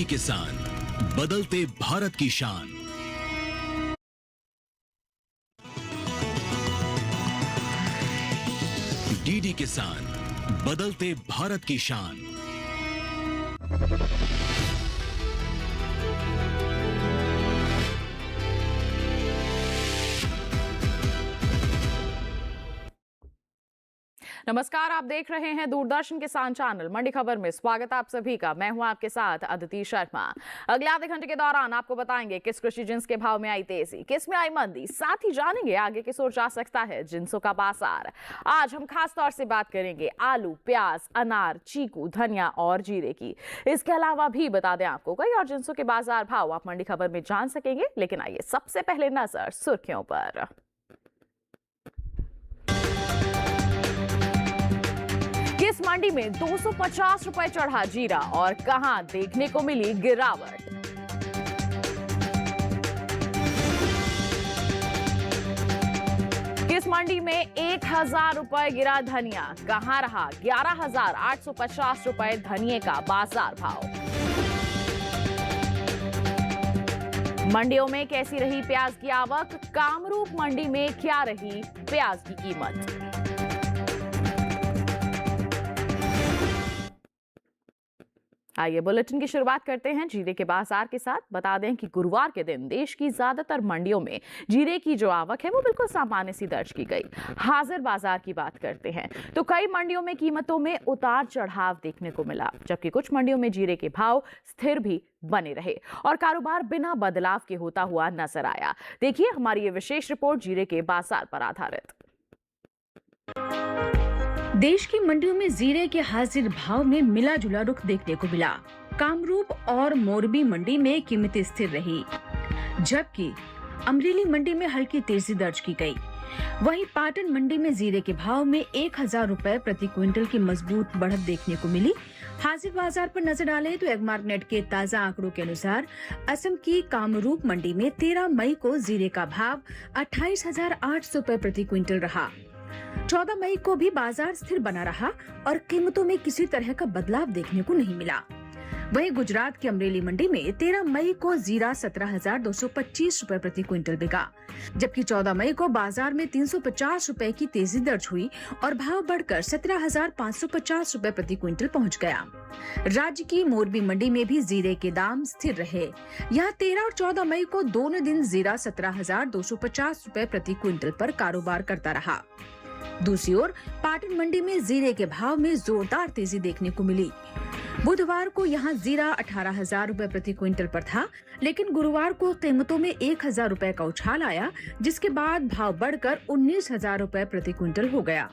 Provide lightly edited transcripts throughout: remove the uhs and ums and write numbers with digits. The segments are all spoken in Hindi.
किसान, बदलते भारत की शान। डीडी किसान, बदलते भारत की शान। नमस्कार, आप देख रहे हैं दूरदर्शन किसान चैनल। मंडी खबर में स्वागत है आप सभी का। मैं हूं आपके साथ अदिति शर्मा। अगले आधे घंटे के दौरान आपको बताएंगे किस कृषि जिन्स के भाव में आई तेजी, किस में आई मंदी, साथ ही जानेंगे आगे किस ओर जा सकता है जिन्सों का बाजार। आज हम खास तौर से बात करेंगे आलू, प्याज, अनार, चीकू, धनिया और जीरे की। इसके अलावा भी बता दें आपको कई और जिन्सों के बाजार भाव आप मंडी खबर में जान सकेंगे। लेकिन आइए सबसे पहले नजर सुर्खियों पर। किस मंडी में 250 रुपए चढ़ा जीरा और कहां देखने को मिली गिरावट। किस मंडी में 1000 रुपए गिरा धनिया, कहां रहा 11,850 रुपए धनिये का बाजार भाव। मंडियों में कैसी रही प्याज की आवक, कामरूप मंडी में क्या रही प्याज की कीमत। आइए बुलेटिन की शुरुआत करते हैं जीरे के बाजार के साथ। बता दें कि गुरुवार के दिन देश की ज्यादातर मंडियों में जीरे की जो आवक है वो बिल्कुल सामान्य सी दर्ज की गई। हाजिर बाजार की बात करते हैं तो कई मंडियों में कीमतों में उतार चढ़ाव देखने को मिला, जबकि कुछ मंडियों में जीरे के भाव स्थिर भी बने रहे और कारोबार बिना बदलाव के होता हुआ नजर आया। देखिए हमारी ये विशेष रिपोर्ट जीरे के बाजार पर आधारित। देश की मंडियों में जीरे के हाजिर भाव में मिला जुला रुख देखने को मिला। कामरूप और मोरबी मंडी में कीमतें स्थिर रही, जबकि अमरेली मंडी में हल्की तेजी दर्ज की गई। वहीं पाटन मंडी में जीरे के भाव में 1000 रुपए प्रति क्विंटल की मजबूत बढ़त देखने को मिली। हाजिर बाजार पर नजर डालें तो एगमार्कनेट के ताजा आंकड़ों के अनुसार असम की कामरूप मंडी में 13 मई को जीरे का भाव 28,800 रुपए प्रति क्विंटल रहा। 14 मई को भी बाजार स्थिर बना रहा और कीमतों में किसी तरह का बदलाव देखने को नहीं मिला। वहीं गुजरात की अमरेली मंडी में 13 मई को जीरा 17,225 रुपए प्रति क्विंटल बिका, जबकि 14 मई को बाजार में 350 रुपए की तेजी दर्ज हुई और भाव बढ़कर 17,550 रुपए प्रति क्विंटल पहुंच गया। राज्य की मोरबी मंडी में भी जीरे के दाम स्थिर रहे। यहाँ 13 और 14 मई को दोनों दिन जीरा 17,250 रुपए प्रति क्विंटल पर कारोबार करता रहा। दूसरी ओर पाटन मंडी में जीरे के भाव में जोरदार तेजी देखने को मिली। बुधवार को यहां जीरा 18,000 रुपए प्रति क्विंटल पर था, लेकिन गुरुवार को कीमतों में 1000 रुपए का उछाल आया, जिसके बाद भाव बढ़कर 19,000 रुपए प्रति क्विंटल हो गया।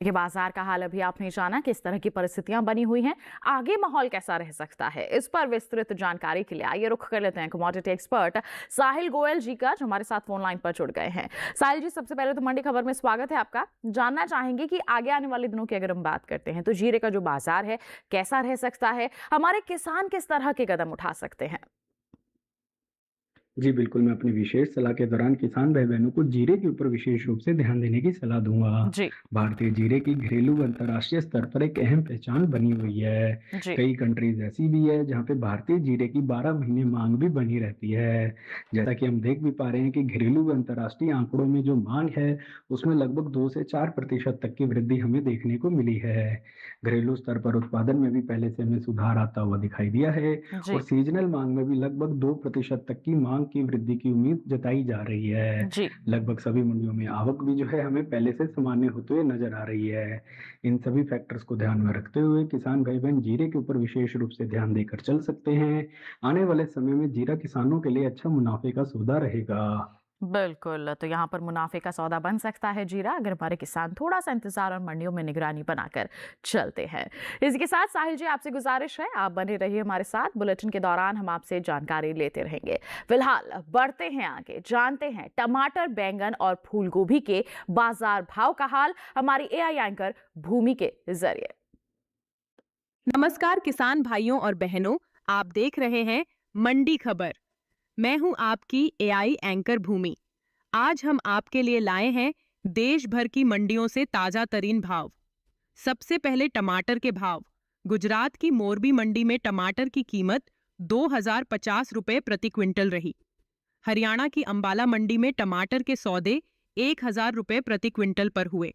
ये बाजार का हाल अभी आपने जाना, किस तरह की परिस्थितियां बनी हुई हैं, आगे माहौल कैसा रह सकता है, इस पर विस्तृत जानकारी के लिए आइए रुख कर लेते हैं कमोडिटी एक्सपर्ट साहिल गोयल जी का, जो हमारे साथ फोन लाइन पर जुड़ गए हैं। साहिल जी, सबसे पहले तो मंडी खबर में स्वागत है आपका। जानना चाहेंगे कि आगे आने वाले दिनों की अगर हम बात करते हैं तो जीरे का जो बाजार है कैसा रह सकता है, हमारे किसान किस तरह के कदम उठा सकते हैं। जी बिल्कुल, मैं अपनी विशेष सलाह के दौरान किसान भाई बहनों को जीरे के ऊपर विशेष रूप से ध्यान देने की सलाह दूंगा। जी भारतीय जीरे की घरेलू व अंतर्राष्ट्रीय स्तर पर एक अहम पहचान बनी हुई है। जी कई कंट्रीज ऐसी भी है जहां पे भारतीय जीरे की 12 महीने मांग भी बनी रहती है। जैसा कि हम देख भी पा रहे हैं कि घरेलू व अंतर्राष्ट्रीय आंकड़ों में जो मांग है उसमें लगभग 2 से 4% तक की वृद्धि हमें देखने को मिली है। घरेलू स्तर पर उत्पादन में भी पहले से हमें सुधार आता हुआ दिखाई दिया है जी और सीजनल मांग में भी लगभग 2% तक की मांग की वृद्धि की उम्मीद जताई जा रही है। जी लगभग सभी मंडियों में आवक भी जो है हमें पहले से सामान्य होते हुए नजर आ रही है। इन सभी फैक्टर्स को ध्यान में रखते हुए किसान भाई बहन जीरे के ऊपर विशेष रूप से ध्यान देकर चल सकते हैं। आने वाले समय में जीरा किसानों के लिए अच्छा मुनाफे का सौदा रहेगा। बिल्कुल, तो यहाँ पर मुनाफे का सौदा बन सकता है जीरा, अगर हमारे किसान थोड़ा सा इंतजार और मंडियों में निगरानी बनाकर चलते हैं। इसके साथ साहिल जी, आपसे गुजारिश है आप बने रहिए हमारे साथ। बुलेटिन के दौरान हम आपसे जानकारी लेते रहेंगे। फिलहाल बढ़ते हैं आगे, जानते हैं टमाटर, बैंगन और फूल गोभी के बाजार भाव का हाल हमारी एआई एंकर भूमि के जरिए। नमस्कार किसान भाइयों और बहनों, आप देख रहे हैं मंडी खबर। मैं हूं आपकी एआई एंकर भूमि। आज हम आपके लिए लाए हैं देश भर की मंडियों से ताजा तरीन भाव। सबसे पहले टमाटर के भाव। गुजरात की मोरबी मंडी में टमाटर की कीमत 2050 रुपए प्रति क्विंटल रही। हरियाणा की अंबाला मंडी में टमाटर के सौदे 1000 रुपए प्रति क्विंटल पर हुए।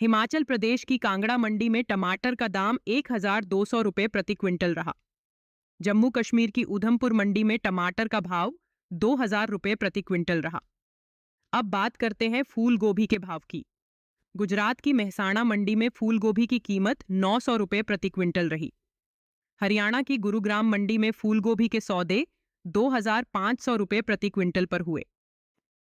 हिमाचल प्रदेश की कांगड़ा मंडी में टमाटर का दाम 1200 रुपए प्रति क्विंटल रहा। जम्मू कश्मीर की उधमपुर मंडी में टमाटर का भाव 2000 रुपए प्रति क्विंटल रहा। अब बात करते हैं फूल गोभी के भाव की। गुजरात की मेहसाणा मंडी में फूल गोभी की कीमत 900 रुपए प्रति क्विंटल रही। हरियाणा की गुरुग्राम मंडी में फूल गोभी के सौदे 2500 रुपए प्रति क्विंटल पर हुए।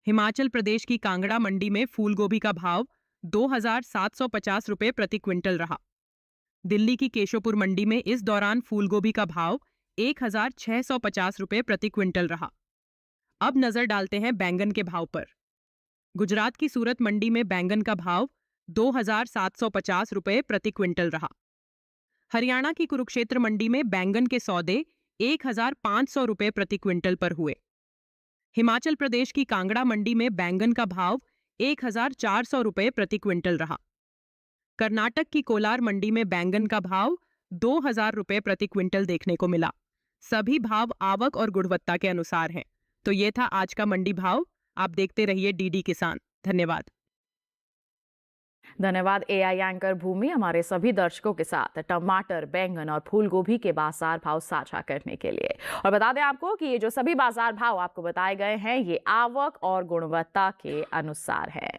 हिमाचल प्रदेश की कांगड़ा मंडी में फूल गोभी का भाव 2750 रुपए प्रति क्विंटल रहा। दिल्ली की केशोपुर मंडी में इस दौरान फूल गोभी का भाव 1650 रुपए प्रति क्विंटल रहा। अब नजर डालते हैं बैंगन के भाव पर। गुजरात की सूरत मंडी में बैंगन का भाव 2750 रुपए प्रति क्विंटल रहा। हरियाणा की कुरुक्षेत्र मंडी में बैंगन के सौदे 1500 रुपए प्रति क्विंटल पर हुए। हिमाचल प्रदेश की कांगड़ा मंडी में बैंगन का भाव 1400 रुपए प्रति क्विंटल रहा। कर्नाटक की कोलार मंडी में बैंगन का भाव 2000 रुपए प्रति क्विंटल देखने को मिला। सभी भाव आवक और गुणवत्ता के अनुसार हैं। तो ये था आज का मंडी भाव। आप देखते रहिए डीडी किसान। धन्यवाद। धन्यवाद एआई एंकर भूमि हमारे सभी दर्शकों के साथ टमाटर, बैंगन और फूल गोभी के बाजार भाव साझा करने के लिए। और बता दें आपको कि ये जो सभी बाजार भाव आपको बताए गए हैं ये आवक और गुणवत्ता के अनुसार है।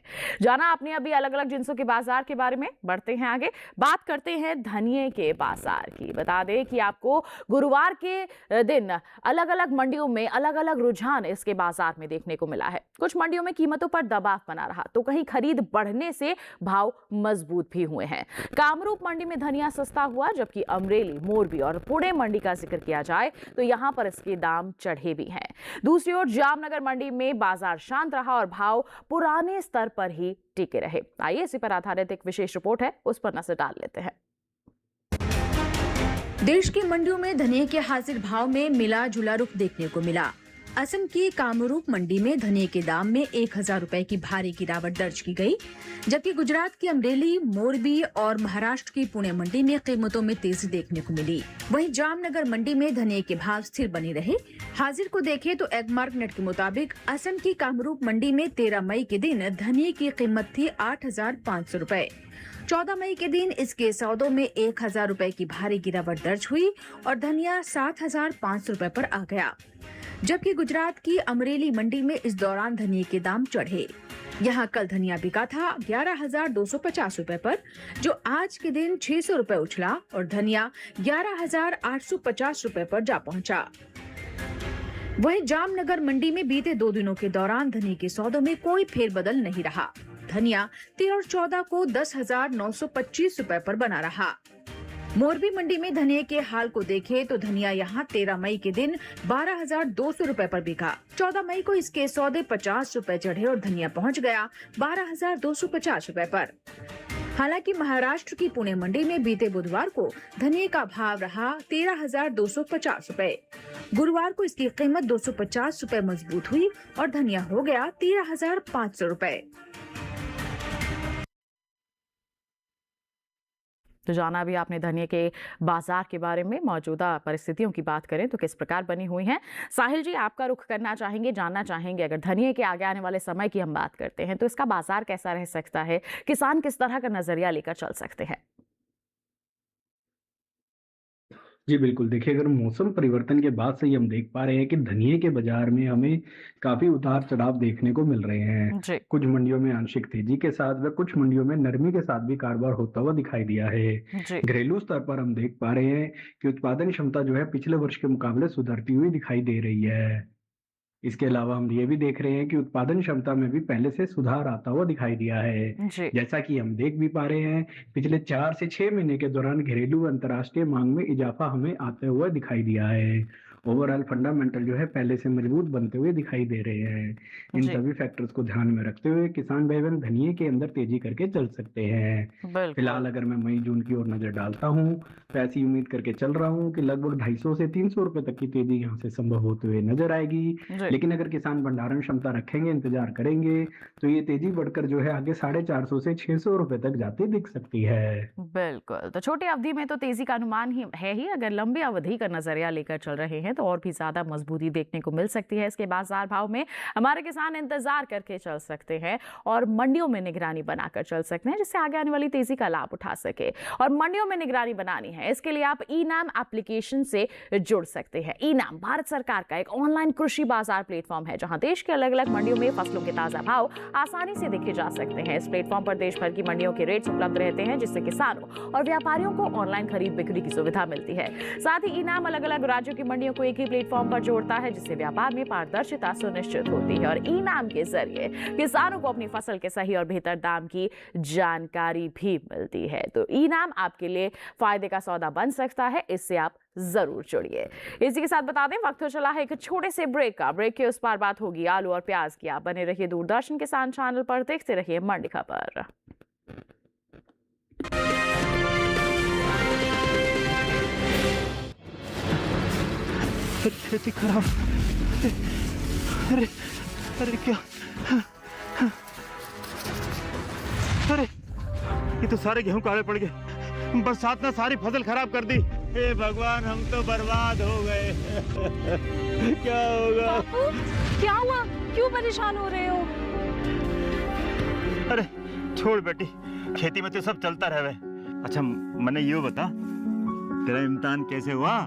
जाना आपने अभी अलग अलग जिन्सों के बाजार के बारे में। बढ़ते हैं आगे, बात करते हैं धनिये के बाजार की। बता दें कि आपको गुरुवार के दिन अलग अलग मंडियों में अलग अलग रुझान इसके बाजार में देखने को मिला है। कुछ मंडियों में कीमतों पर दबाव बना रहा तो कहीं खरीद बढ़ने से भाव मजबूत भी हुए हैं। कामरूप मंडी में धनिया सस्ता हुआ, जबकि अमरेली, मोरबी और पुणे मंडी का जिक्र किया जाए तो यहां पर इसके दाम चढ़े भी हैं। दूसरी ओर जामनगर मंडी में बाजार शांत रहा और भाव पुराने स्तर पर ही टिके रहे। आइए इसी पर आधारित एक विशेष रिपोर्ट है, उस पर नजर डाल लेते हैं। देश की मंडियों में धनिये के हाजिर भाव में मिला जुला रुख देखने को मिला। असम की कामरूप मंडी में धनिये के दाम में 1000 रुपए की भारी गिरावट दर्ज की गई, जबकि गुजरात की अमरेली, मोरबी और महाराष्ट्र की पुणे मंडी में कीमतों में तेजी देखने को मिली। वहीं जामनगर मंडी में धनिये के भाव स्थिर बने रहे। हाजिर को देखें तो एगमार्क नेट के मुताबिक असम की कामरूप मंडी में 13 मई के दिन धनिये की कीमत थी 8500 रुपए। 14 मई के दिन इसके सौदों में 1000 रुपए की भारी गिरावट दर्ज हुई और धनिया 7500 रुपए पर आ गया। जबकि गुजरात की अमरेली मंडी में इस दौरान धनिये के दाम चढ़े। यहाँ कल धनिया बिका था 11250 रुपए पर, जो आज के दिन 600 रुपए उछला और धनिया 11850 रुपए पर जा पहुँचा। वहीं जामनगर मंडी में बीते 2 दिनों के दौरान धनिये के सौदों में कोई फेरबदल नहीं रहा। धनिया 13 और 14 को 10,925 रुपए पर बना रहा। मोरबी मंडी में धनिये के हाल को देखें तो धनिया यहां 13 मई के दिन 12,200 रुपए पर बिका। 14 मई को इसके सौदे 50 रुपए चढ़े और धनिया पहुंच गया 12,250 रुपए पर। हालांकि महाराष्ट्र की पुणे मंडी में बीते बुधवार को धनिये का भाव रहा 13,250 रुपए। गुरुवार को इसकी कीमत 250 रुपए मजबूत हुई और धनिया हो गया 13,500 रुपए। तो जाना भी आपने धनिये के बाजार के बारे में। मौजूदा परिस्थितियों की बात करें तो किस प्रकार बनी हुई हैं। साहिल जी, आपका रुख करना चाहेंगे, जानना चाहेंगे, अगर धनिये के आगे आने वाले समय की हम बात करते हैं तो इसका बाजार कैसा रह सकता है, किसान किस तरह का नजरिया लेकर चल सकते हैं? जी बिल्कुल, देखिए अगर मौसम परिवर्तन के बाद से ही हम देख पा रहे हैं कि धनिये के बाजार में हमें काफ़ी उतार-चढ़ाव देखने को मिल रहे हैं। जी। कुछ मंडियों में आंशिक तेजी के साथ व कुछ मंडियों में नरमी के साथ भी कारोबार होता हुआ दिखाई दिया है। जी। घरेलू स्तर पर हम देख पा रहे हैं कि उत्पादन क्षमता जो है पिछले वर्ष के मुकाबले सुधरती हुई दिखाई दे रही है। इसके अलावा हम ये भी देख रहे हैं कि उत्पादन क्षमता में भी पहले से सुधार आता हुआ दिखाई दिया है। जी। जैसा कि हम देख भी पा रहे हैं, पिछले 4 से 6 महीने के दौरान घरेलू व अंतर्राष्ट्रीय मांग में इजाफा हमें आते हुए दिखाई दिया है ओवरऑल फंडामेंटल जो है पहले से मजबूत बनते हुए दिखाई दे रहे हैं। इन जी। सभी फैक्टर्स को ध्यान में रखते हुए किसान भाई बहन धनिये के अंदर तेजी करके चल सकते हैं। फिलहाल बिल्कुल। अगर मैं मई जून की ओर नजर डालता हूँ तो ऐसी उम्मीद करके चल रहा हूँ कि लगभग 250 से 300 रुपए तक की तेजी यहाँ से संभव होते हुए नजर आएगी। जी। लेकिन अगर किसान भंडारण क्षमता रखेंगे, इंतजार करेंगे, तो ये तेजी बढ़कर जो है आगे 450 से 600 रुपए तक जाती दिख सकती है। बिल्कुल, तो छोटी अवधि में तो तेजी का अनुमान ही अगर लंबी अवधि का नजरिया लेकर चल रहे हैं तो और भी ज्यादा मजबूती देखने को मिल सकती है। इसके बाजार भाव में हमारे किसान इंतजार करके चल सकते हैं और मंडियों में निगरानी बनाकर चल सकते हैं, जिससे आगे आने वाली तेजी का लाभ उठा सके। और मंडियों में निगरानी बनानी है, इसके लिए आप ई-नाम एप्लीकेशन से जुड़ सकते हैं। ई-नाम भारत सरकार का एक ऑनलाइन कृषि बाजार प्लेटफॉर्म है, जहां देश के अलग अलग मंडियों में फसलों के ताजा भाव आसानी से देखे जा सकते हैं। इस प्लेटफॉर्म पर देश भर की मंडियों के रेट्स उपलब्ध रहते हैं, जिससे किसानों और व्यापारियों को ऑनलाइन खरीद बिक्री की सुविधा मिलती है। साथ ही ई-नाम अलग अलग राज्यों की मंडियों को एक ही प्लेटफॉर्म पर जोड़ता है, जिससे व्यापार में पारदर्शिता सुनिश्चित होती है। और ई-नाम के जरिए किसानों को अपनी फसल के सही और बेहतर दाम की जानकारी भी मिलती है। तो ई-नाम आपके लिए फायदे का सौदा बन सकता है, इससे आप जरूर जुड़िए। इसी के साथ बता दें वक्त हो चला है एक छोटे से ब्रेक का। ब्रेक के उस पार बात होगी आलू और प्याज की। आप बने रहिए दूरदर्शन किसान चैनल पर, देखते रहिए मंडी खबर। खेती खराब। अरे अरे क्या, अरे ये तो सारे गेहूं काले पड़ गए। बरसात ने सारी फसल खराब कर दी। हे भगवान, हम तो बर्बाद हो गए। क्या होगा? बापू, क्या हुआ? क्यों परेशान हो रहे हो? अरे छोड़ बेटी, खेती में तो सब चलता रहे। अच्छा मैंने ये बता, तेरा इम्तिहान कैसे हुआ?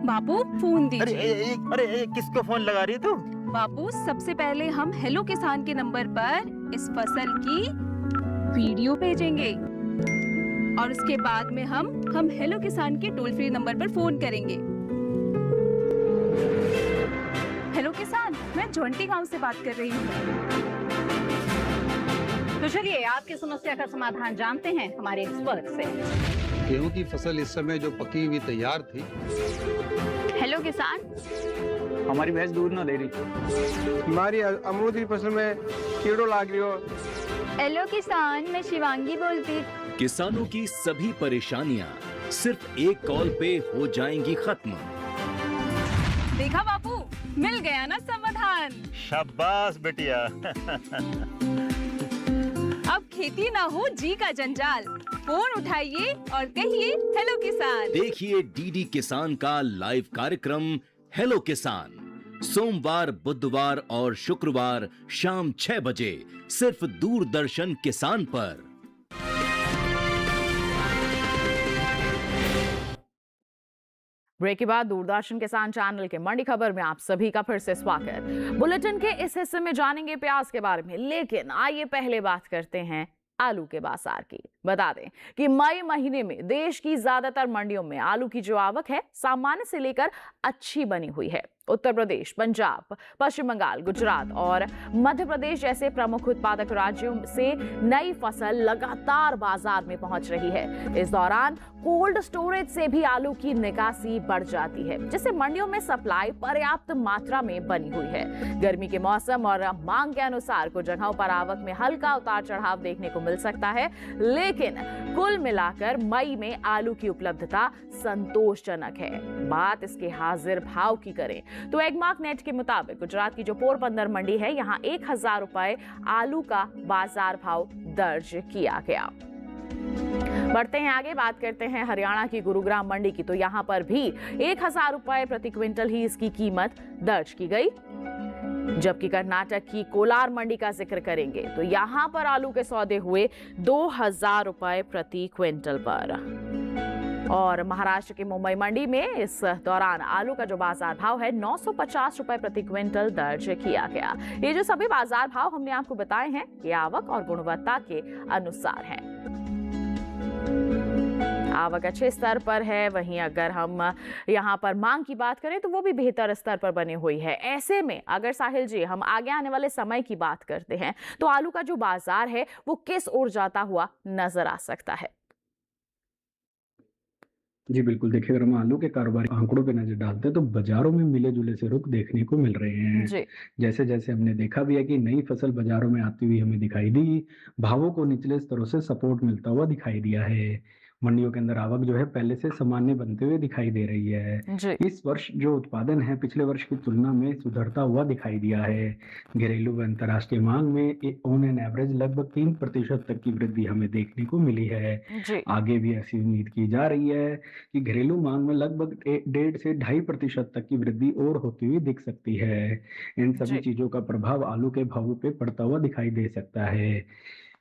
बापू फोन अरे दीजिए। अरे किसको फोन लगा रही है तू? बापू सबसे पहले हम हेलो किसान के नंबर पर इस फसल की वीडियो भेजेंगे और उसके बाद में हम हेलो किसान के टोल फ्री नंबर पर फोन करेंगे। हेलो किसान, मैं जोंटी गांव से बात कर रही हूँ। तो चलिए आपकी समस्या का समाधान जानते हैं हमारे एक्सपर्ट से। गेहूं की फसल इस समय जो पकी हुई तैयार थी। हेलो किसान, हमारी भैंस दूध ना दे रही। हमारी अमरूद की फसल में कीड़ों लाग रही हो। हेलो किसान, मैं शिवांगी बोलती। किसानों की सभी परेशानियां सिर्फ एक कॉल पे हो जाएंगी खत्म। देखा बापू, मिल गया ना समाधान। शाबाश बेटिया। अब खेती ना हो जी का जंजाल। फोन उठाइए और कहिए हेलो किसान। देखिए डीडी किसान का लाइव कार्यक्रम हेलो किसान, सोमवार, बुधवार और शुक्रवार शाम 6 बजे सिर्फ दूरदर्शन किसान पर। ब्रेक के बाद दूरदर्शन किसान चैनल के मंडी खबर में आप सभी का फिर से स्वागत। बुलेटिन के इस हिस्से में जानेंगे प्याज के बारे में, लेकिन आइए पहले बात करते हैं आलू के बाजार की। बता दें कि मई महीने में देश की ज्यादातर मंडियों में आलू की जो आवक है सामान्य से लेकर अच्छी बनी हुई है। उत्तर प्रदेश, पंजाब, पश्चिम बंगाल, गुजरात और मध्य प्रदेश जैसे प्रमुख उत्पादक राज्यों से नई फसल लगातार बाजार में पहुंच रही है। इस दौरान कोल्ड स्टोरेज से भी आलू की निकासी बढ़ जाती है, जिससे मंडियों में सप्लाई पर्याप्त मात्रा में बनी हुई है। गर्मी के मौसम और मांग के अनुसार कुछ जगहों पर आवक में हल्का उतार चढ़ाव देखने को मिल सकता है, लेकिन कुल मिलाकर मई में आलू की उपलब्धता संतोषजनक है। बात इसके हाजिर भाव की करें तो एगमार्क नेट के मुताबिक गुजरात की जो पोरबंदर मंडी है, यहाँ 1000 रुपए आलू का बाजार भाव दर्ज किया गया। बढ़ते हैं आगे, बात करते हैं हरियाणा की गुरुग्राम मंडी की। तो यहाँ पर भी 1000 रुपए प्रति क्विंटल ही इसकी कीमत दर्ज की गई। जबकि कर्नाटक की कोलार मंडी का जिक्र करेंगे तो यहाँ पर आलू के सौदे हुए 2000 रुपए प्रति क्विंटल पर। और महाराष्ट्र की मुंबई मंडी में इस दौरान आलू का जो बाजार भाव है 950 रुपए प्रति क्विंटल दर्ज किया गया। ये जो सभी बाजार भाव हमने आपको बताए हैं, ये आवक और गुणवत्ता के अनुसार हैं। आवक अच्छे स्तर पर है, वहीं अगर हम यहाँ पर मांग की बात करें तो वो भी बेहतर स्तर पर बनी हुई है। ऐसे में अगर साहिल जी हम आगे आने वाले समय की बात करते हैं तो आलू का जो बाजार है वो किस ओर जाता हुआ नजर आ सकता है? जी बिल्कुल, देखिए अगर हम आलू के कारोबारी आंकड़ों पे नज़र डालते हैं तो बाज़ारों में मिले-जुले से रुख देखने को मिल रहे हैं। जी। जैसे-जैसे हमने देखा भी है कि नई फसल बाज़ारों में आती हुई हमें दिखाई दी, भावों को निचले स्तरों से सपोर्ट मिलता हुआ दिखाई दिया है। मंडियों के अंदर आवक जो है पहले से सामान्य बनते हुए दिखाई दे रही है। जी। इस वर्ष जो उत्पादन है पिछले वर्ष की तुलना में सुधरता हुआ दिखाई दिया है। घरेलू व अंतर्राष्ट्रीय मांग में ऑन एन एवरेज लगभग 3% तक की वृद्धि हमें देखने को मिली है। जी। आगे भी ऐसी उम्मीद की जा रही है कि घरेलू मांग में लगभग 1.5 से 2.5% तक की वृद्धि और होती हुई दिख सकती है। इन सभी जी। चीजों का प्रभाव आलू के भावों पे पड़ता हुआ दिखाई दे सकता है।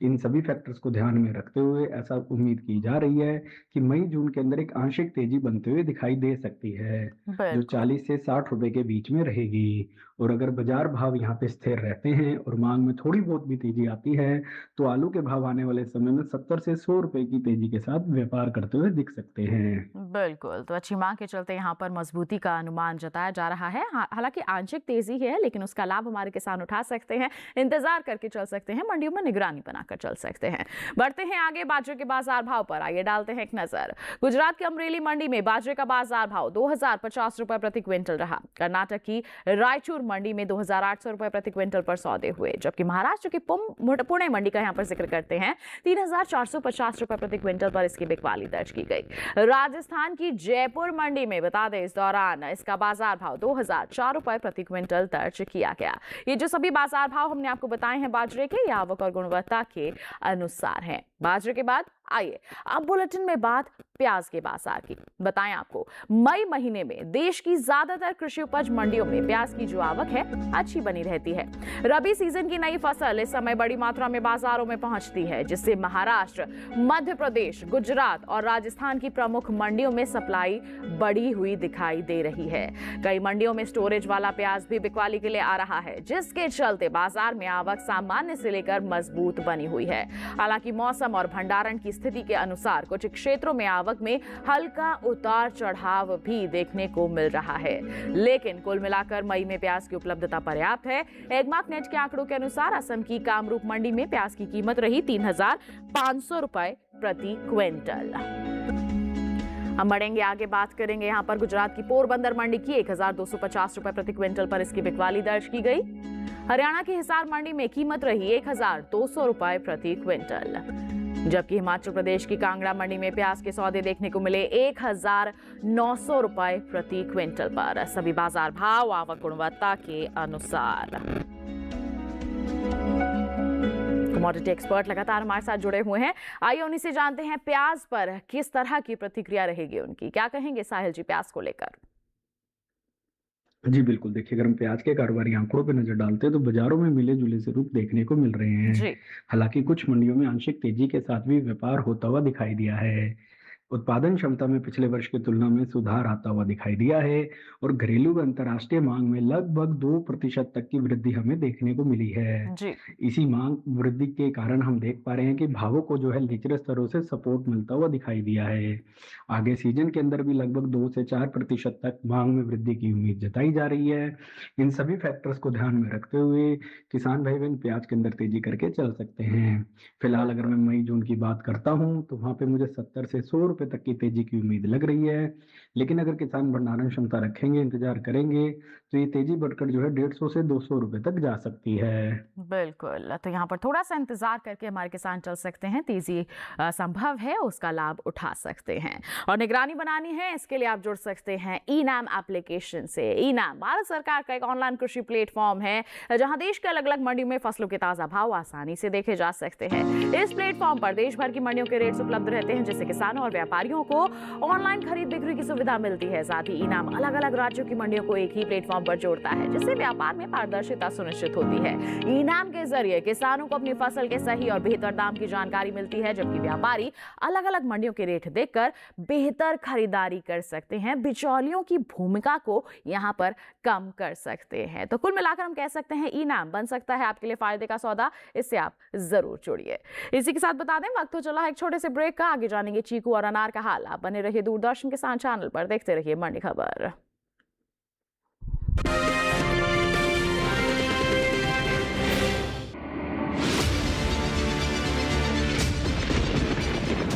इन सभी फैक्टर्स को ध्यान में रखते हुए ऐसा उम्मीद की जा रही है कि मई जून के अंदर एक आंशिक तेजी बनते हुए दिखाई दे सकती है, जो बिल्कुल। 40 से 60 रुपए के बीच में रहेगी। और अगर बाजार भाव यहाँ पे स्थिर रहते हैं और मांग में थोड़ी बहुत भी तेजी आती है तो आलू के भाव आने वाले समय में 70 से 100 रुपए की तेजी के साथ व्यापार करते हुए दिख सकते हैं। बिल्कुल, तो अच्छी मांग के चलते यहाँ पर मजबूती का अनुमान जताया जा रहा है। हालांकि आंशिक तेजी है, लेकिन उसका लाभ हमारे किसान उठा सकते हैं, इंतजार करके चल सकते हैं, मंडियों में निगरानी बनाकर चल सकते हैं। बढ़ते हैं आगे बाजरे के बाजार भाव पर, आइए डालते हैं एक नजर। गुजरात की अमरेली मंडी में बाजरे का बाजार भाव 2050 रुपए प्रति क्विंटल रहा। कर्नाटक की रायचूर मंडी में 2800 रुपए प्रति क्विंटल पर सौदे हुए, जबकि महाराष्ट्र की पुणे मंडी का यहाँ पर जिक्र करते हैं 3450 रुपए प्रति क्विंटल पर इसकी बिकवाली दर्ज की गई। राजस्थान की जयपुर मंडी में बता दें इस दौरान इसका बाजार भाव 2004 रुपए प्रति क्विंटल दर्ज किया गया। ये जो सभी बाजार भाव हमने आपको बताए हैं बाजरे के, ये आवक और गुणवत्ता के अनुसार हैं। बाजरे के बाद आइए अब बुलेटिन में बात प्याज के बाजार की। बताएं आपको, मई महीने में देश की ज्यादातर कृषि उपज मंडियों में प्याज की जो आवक है अच्छी बनी रहती है। रबी सीजन की नई फसल इस समय बड़ी मात्रा में बाजारों में पहुंचती है, जिससे महाराष्ट्र, मध्य प्रदेश, गुजरात और राजस्थान की प्रमुख मंडियों में सप्लाई बढ़ी हुई दिखाई दे रही है। कई मंडियों में स्टोरेज वाला प्याज भी बिकवाली के लिए आ रहा है, जिसके चलते बाजार में आवक सामान्य से लेकर मजबूत बनी हुई है। हालांकि मौसम और भंडारण की स्थिति के अनुसार कुछ क्षेत्रों में आवक में हल्का उतार चढ़ाव भी देखने को मिल रहा है, लेकिन कुल मिलाकर मई में प्याज की उपलब्धता पर्याप्त है। एगमार्क नेट के आंकड़ों के अनुसार असम की कामरूप मंडी में प्याज की कीमत रही 3500 रुपए प्रति क्विंटल। हम बढ़ेंगे आगे, बात करेंगे यहाँ पर गुजरात की पोरबंदर मंडी की 1250 रुपए प्रति क्विंटल पर इसकी बिकवाली दर्ज की गई। हरियाणा की हिसार मंडी में कीमत रही 1200 रुपए प्रति क्विंटल, जबकि हिमाचल प्रदेश की कांगड़ा मंडी में प्याज के सौदे देखने को मिले 1900 रुपए प्रति क्विंटल पर। सभी बाजार भाव आवक गुणवत्ता के अनुसार। कमोडिटी एक्सपर्ट लगातार हमारे साथ जुड़े हुए हैं, आइए उन्हीं से जानते हैं प्याज पर किस तरह की प्रतिक्रिया रहेगी उनकी। क्या कहेंगे साहिल जी प्याज को लेकर? जी बिल्कुल, देखिए अगर हम प्याज के कारोबारी आंकड़ों पर नजर डालते हैं तो बाजारों में मिले जुले से रुख देखने को मिल रहे हैं। जी। हालांकि कुछ मंडियों में आंशिक तेजी के साथ भी व्यापार होता हुआ दिखाई दिया है। उत्पादन क्षमता में पिछले वर्ष की तुलना में सुधार आता हुआ दिखाई दिया है और घरेलू व अंतर्राष्ट्रीय मांग में लगभग 2% तक की वृद्धि हमें देखने को मिली है। जी। इसी मांग वृद्धि के कारण हम देख पा रहे हैं कि भावों को जो है निचले स्तरों से सपोर्ट मिलता हुआ दिखाई दिया है। आगे सीजन के अंदर भी लगभग 2 से 4% तक मांग में वृद्धि की उम्मीद जताई जा रही है। इन सभी फैक्टर्स को ध्यान में रखते हुए किसान भाई बहन प्याज के अंदर तेजी करके चल सकते हैं। फिलहाल अगर मैं मई जून की बात करता हूँ तो वहां पे मुझे 70 से 100 रुपए तक की तेजी की उम्मीद लग रही है, लेकिन अगर किसान भंडारण क्षमता रखेंगे, इंतजार करेंगे तो ये तेजी बढ़कर जो है 150 से 200 रुपए तक जा सकती है। बिल्कुल, तो यहाँ पर थोड़ा सा इंतजार करके हमारे किसान चल सकते हैं, तेजी संभव है, उसका लाभ उठा सकते हैं। और निगरानी बनानी है, इसके लिए आप जुड़ सकते हैं ई-नाम एप्लीकेशन से। ई-नाम भारत सरकार का एक ऑनलाइन कृषि प्लेटफॉर्म है जहां देश के अलग अलग मंडियों में फसलों के ताजा भाव आसानी से देखे जा सकते हैं। इस प्लेटफॉर्म पर देश भर की मंडियों के रेट्स उपलब्ध रहते हैं, जिससे किसानों और व्यापारियों को ऑनलाइन खरीद बिक्री की सुविधा मिलती है। साथ ही ई-नाम अलग अलग राज्यों की मंडियों को एक ही प्लेटफॉर्म पर जोड़ता है, जिससे व्यापार में पारदर्शिता सुनिश्चित होती है। ई-नाम के जरिए किसानों को अपनी फसल के सही और बेहतर दाम की जानकारी मिलती है, जबकि व्यापारी अलग अलग मंडियों के रेट देखकर बेहतर खरीदारी कर सकते हैं। बिचौलियों की भूमिका को यहाँ पर कम कर सकते हैं। तो कुल मिलाकर हम कह सकते हैं ई-नाम बन सकता है आपके लिए फायदे का सौदा, इससे आप जरूर जुड़िए। इसी के साथ बता दें वक्त तो चला है एक छोटे से ब्रेक का, आगे जानेंगे चीकू और अनार का हाल। आप बने रहिए दूरदर्शन किसान चैनल पर, देखते रहिए मंडी खबर।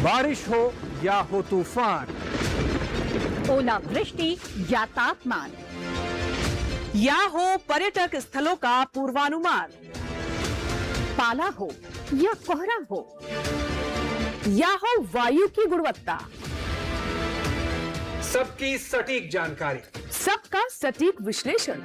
बारिश हो या हो तूफान, ओलावृष्टि या तापमान, या हो पर्यटक स्थलों का पूर्वानुमान, पाला हो या कोहरा हो, या हो वायु की गुणवत्ता, सबकी सटीक जानकारी, सबका सटीक विश्लेषण।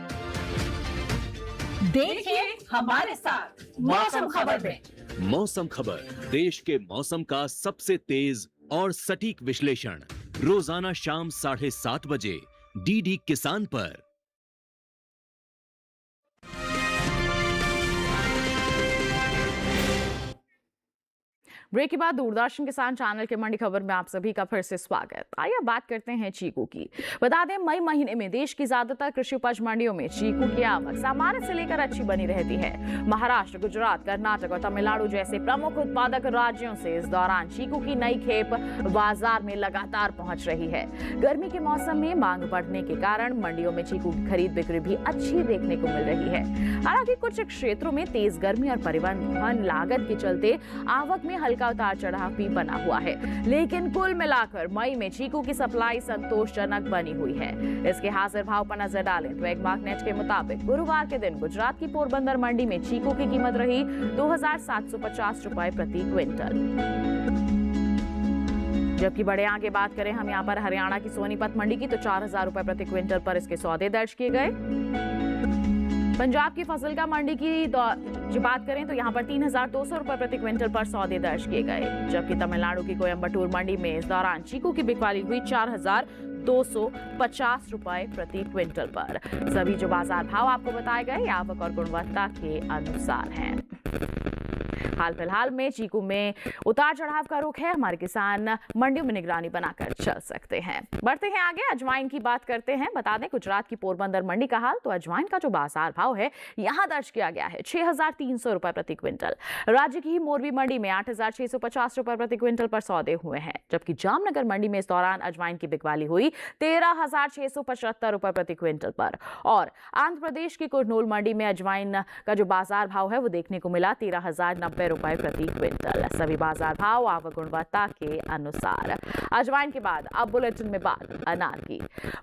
देखिए हमारे साथ मौसम खबर में। मौसम खबर, देश के मौसम का सबसे तेज और सटीक विश्लेषण, रोजाना शाम 7:30 बजे डीडी किसान पर। ब्रेक के बाद दूरदर्शन किसान चैनल के मंडी खबर में आप सभी का फिर से स्वागत। आइए बात करते हैं चीकू की। बता दें, मई महीने में देश की ज्यादातर कृषि उपज मंडियों में चीकू की आवक सामान्य से लेकर अच्छी बनी रहती है। महाराष्ट्र, गुजरात, कर्नाटक और तमिलनाडु जैसे प्रमुख उत्पादक राज्यों से इस दौरान चीकू की नई खेप बाजार में लगातार पहुंच रही है। गर्मी के मौसम में मांग बढ़ने के कारण मंडियों में चीकू की खरीद बिक्री भी अच्छी देखने को मिल रही है। हालांकि कुछ क्षेत्रों में तेज गर्मी और परिवहन लागत के चलते आवक में हल्का उतार चढ़ाव भी बना हुआ है, लेकिन कुल मिलाकर मई में चीकू की सप्लाई संतोषजनक बनी हुई है। इसके हाजिर भाव पर नजर डालें तो एगमार्कनेट के मुताबिक गुरुवार के दिन गुजरात की पोरबंदर मंडी में चीकू की कीमत रही 2,750 रुपए प्रति क्विंटल। जबकि बड़े आगे बात करें हम यहाँ पर हरियाणा की सोनीपत मंडी की, तो 4,000 रुपए प्रति क्विंटल पर इसके सौदे दर्ज किए गए। पंजाब की फसल का मंडी की जो बात करें तो यहाँ पर 3,200 रुपए प्रति क्विंटल पर सौदे दर्ज किए गए। जबकि तमिलनाडु की कोयम्बटूर मंडी में इस दौरान चीकू की बिकवाली हुई 4,250 रुपए प्रति क्विंटल पर। सभी जो बाजार भाव आपको बताए गए आवक और गुणवत्ता के अनुसार हैं। हाल फिलहाल में चीकू में उतार चढ़ाव का रुख है। हमारे किसान मंडियों में निगरानी बनाकर चल सकते हैं। बढ़ते हैं आगे, अजवाइन की बात करते हैं। बता दें, गुजरात की पोरबंदर मंडी का हाल, तो अजवाइन का जो बाजार भाव है यहां दर्ज किया गया है 6,300 रुपए प्रति क्विंटल। राज्य की ही मोरबी मंडी में 8,650 रुपए प्रति क्विंटल पर सौदे हुए हैं। जबकि जामनगर मंडी में इस दौरान अजवाइन की बिकवाली हुई 13,675 रुपए प्रति क्विंटल पर। और आंध्र प्रदेश की कुरनूल मंडी में अजवाइन का जो बाजार भाव है वो देखने को मिला 13,090 रुपए प्रति क्विंटल। सभी बाजार भाव आवक गुणवत्ता के अनुसार। अजवाइन के बाद अब बुलेटिन में बात अनार की।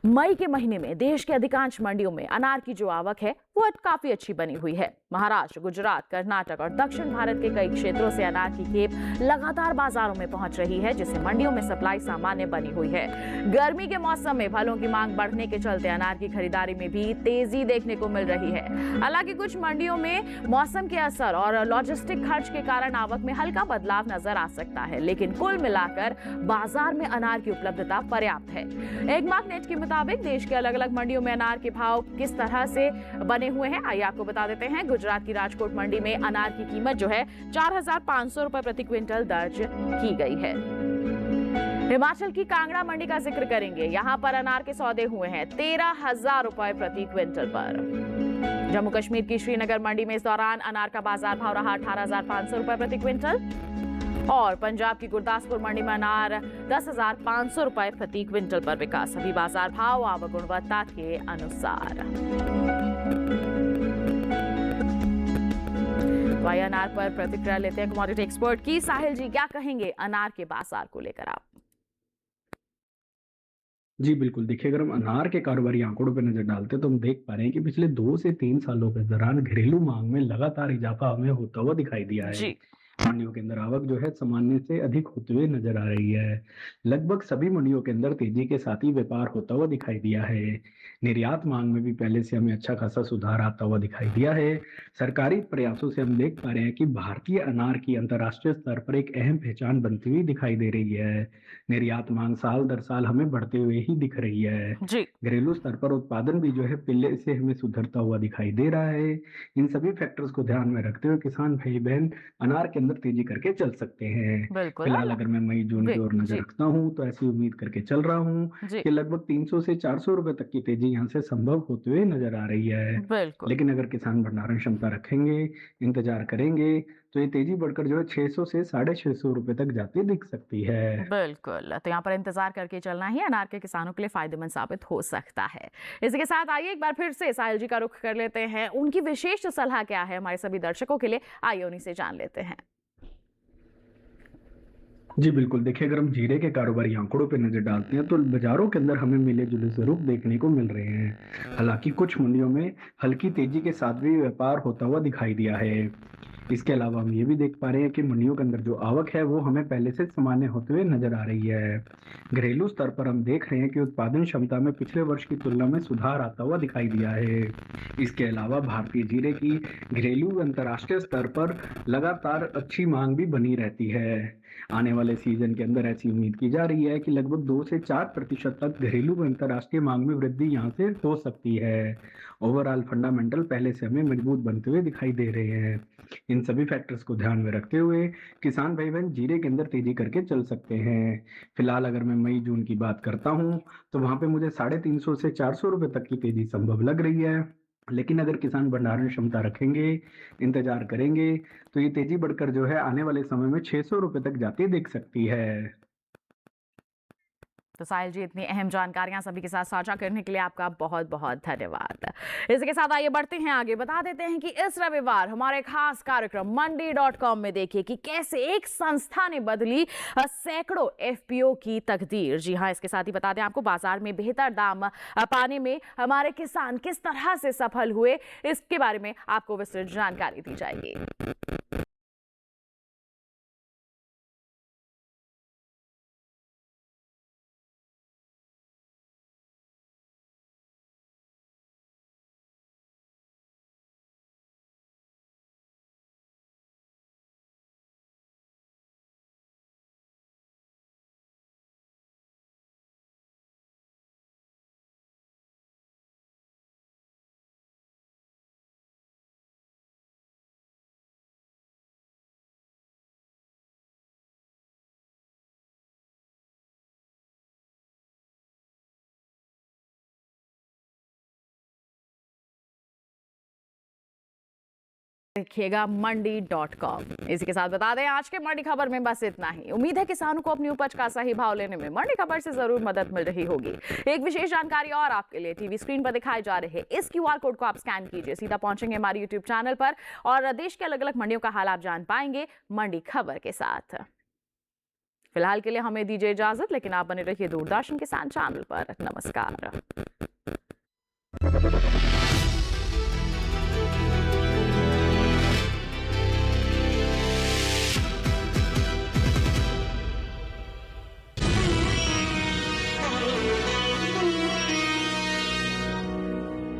मई के महीने में देश के अधिकांश मंडियों में अनार की जो आवक है वो काफी अच्छी बनी हुई है। महाराष्ट्र, गुजरात, कर्नाटक और दक्षिण भारत के कई क्षेत्रों से अनार की खेप लगातार बाजारों में पहुंच रही है, जिससे मंडियों में सप्लाई सामान्य बनी हुई है। गर्मी के मौसम में फलों की मांग बढ़ने के चलते अनार की खरीदारी में भी तेजी देखने को मिल रही है। हालांकि कुछ मंडियों में मौसम के असर और लॉजिस्टिक खर्च के कारण आवक में हल्का बदलाव नजर आ सकता है, लेकिन कुल मिलाकर बाजार में अनार की उपलब्धता पर्याप्त है। एगमार्कनेट के मुताबिक देश के अलग अलग मंडियों में अनार के भाव किस तरह से बने हुए हैं आइए आपको बता देते हैं। गुजरात की राजकोट मंडी में अनार की कीमत जो है 4,500 रुपए प्रति क्विंटल दर्ज की गई है। हिमाचल की कांगड़ा मंडी का जिक्र करेंगे। यहाँ पर अनार के सौदे हुए हैं 13,000 रुपए प्रति क्विंटल पर। जम्मू कश्मीर की श्रीनगर मंडी में इस दौरान अनार का बाजार भाव रहा 18,500 रुपए प्रति क्विंटल। और पंजाब की गुरदासपुर मंडी में अनार 10,500 रुपए प्रति क्विंटल पर बिका। सभी बाजार भाव आवक गुणवत्ता के अनुसार। तो अनार पर प्रतिक्रिया लेते हैं कमोडिटी एक्सपर्ट की। साहिल जी, क्या कहेंगे अनार के बाजार को लेकर आप? जी बिल्कुल, देखिए अगर हम अनार के कारोबारी आंकड़ों पर नजर डालते हैं तो हम देख पा रहे हैं कि पिछले 2 से 3 सालों के दौरान घरेलू मांग में लगातार इजाफा हमें होता हुआ दिखाई दिया है। जी। मंडियों के अंदर आवक जो है सामान्य से अधिक होते हुए नजर आ रही है। लगभग सभी मंडियों के अंदर तेजी के साथ ही व्यापार होता हुआ दिखाई दिया है। निर्यात मांग में भी पहले से हमें अच्छा खासा सुधार आता हुआ दिखाई दिया है। सरकारी प्रयासों से हम देख पा रहे हैं कि भारतीय अनार की अंतर्राष्ट्रीय स्तर पर एक अहम पहचान बनती हुई दिखाई दे रही है। निर्यात मांग साल दर साल हमें बढ़ते हुए ही दिख रही है। घरेलू स्तर पर उत्पादन भी जो है पहले से हमें सुधरता हुआ दिखाई दे रहा है। इन सभी फैक्टर्स को ध्यान में रखते हुए किसान भाई बहन अनार के अंदर तेजी करके चल सकते हैं। फिलहाल अगर मैं मई जून की ओर नजर रखता हूं तो ऐसी उम्मीद करके चल रहा हूं कि लगभग 300 से 400 रुपए तक की तेजी यहां से संभव होते हुए नजर आ रही है। लेकिन अगर किसान भंडारण क्षमता रखेंगे, इंतजार करेंगे तो ये तेजी बढ़कर जो है 600 से 650 रुपए तक जाती दिख सकती है। बिल्कुल, तो यहाँ पर इंतजार करके चलना ही अनार के किसानों के लिए फायदेमंद साबित हो सकता है। इसी के साथ आइए एक बार फिर से साहिल जी का रुख कर लेते हैं। उनकी विशेष सलाह क्या है हमारे सभी दर्शकों के लिए, आइए उन्हीं से जान लेते हैं। जी बिल्कुल, देखिए अगर हम जीरे के कारोबारी आंकड़ों पे नज़र डालते हैं तो बाज़ारों के अंदर हमें मिले-जुले स्वरूप देखने को मिल रहे हैं। हालाँकि कुछ मंडियों में हल्की तेज़ी के साथ भी व्यापार होता हुआ दिखाई दिया है। इसके अलावा हम ये भी देख पा रहे हैं कि मंडियों के अंदर जो आवक है वो हमें पहले से सामान्य होते हुए नज़र आ रही है। घरेलू स्तर पर हम देख रहे हैं कि उत्पादन क्षमता में पिछले वर्ष की तुलना में सुधार आता हुआ दिखाई दिया है। इसके अलावा भारतीय जीरे की घरेलू व अंतर्राष्ट्रीय स्तर पर लगातार अच्छी माँग भी बनी रहती है। आने वाले सीजन के अंदर ऐसी उम्मीद की जा रही है कि लगभग 2 से 4% तक घरेलू व अंतर्राष्ट्रीय मांग में वृद्धि यहाँ से हो सकती है। ओवरऑल फंडामेंटल पहले से हमें मजबूत बनते हुए दिखाई दे रहे हैं। इन सभी फैक्टर्स को ध्यान में रखते हुए किसान भाई बहन जीरे के अंदर तेजी करके चल सकते हैं। फिलहाल अगर मैं मई जून की बात करता हूँ तो वहाँ पे मुझे 350 से 400 रुपए तक की तेजी संभव लग रही है। लेकिन अगर किसान भंडारण क्षमता रखेंगे, इंतजार करेंगे, तो ये तेजी बढ़कर जो है आने वाले समय में 600 रुपए तक जाती दिख सकती है। तो साहिल जी, इतनी अहम जानकारियां सभी के साथ साझा करने के लिए आपका बहुत बहुत धन्यवाद। इसके साथ आइए बढ़ते हैं आगे, बता देते हैं कि इस रविवार हमारे खास कार्यक्रम मंडी.com में देखिए कि कैसे एक संस्था ने बदली सैकड़ों एफपीओ की तकदीर। जी हां, इसके साथ ही बता दें आपको बाजार में बेहतर दाम पाने में हमारे किसान किस तरह से सफल हुए, इसके बारे में आपको विस्तृत जानकारी दी जाएगी। देखिएगा मंडी.com। इसी के साथ बता दें आज के मंडी खबर में बस इतना ही। उम्मीद है किसानों को अपनी उपज का सही भाव लेने में मंडी खबर से जरूर मदद मिल रही होगी। एक विशेष जानकारी और आपके लिए, टीवी स्क्रीन पर दिखाए जा रहे इस क्यूआर कोड को आप स्कैन कीजिए, सीधा पहुंचेंगे हमारे यूट्यूब चैनल पर और देश के अलग अलग मंडियों का हाल आप जान पाएंगे मंडी खबर के साथ। फिलहाल के लिए हमें दीजिए इजाजत, लेकिन आप बने रहिए दूरदर्शन किसान चैनल पर। नमस्कार।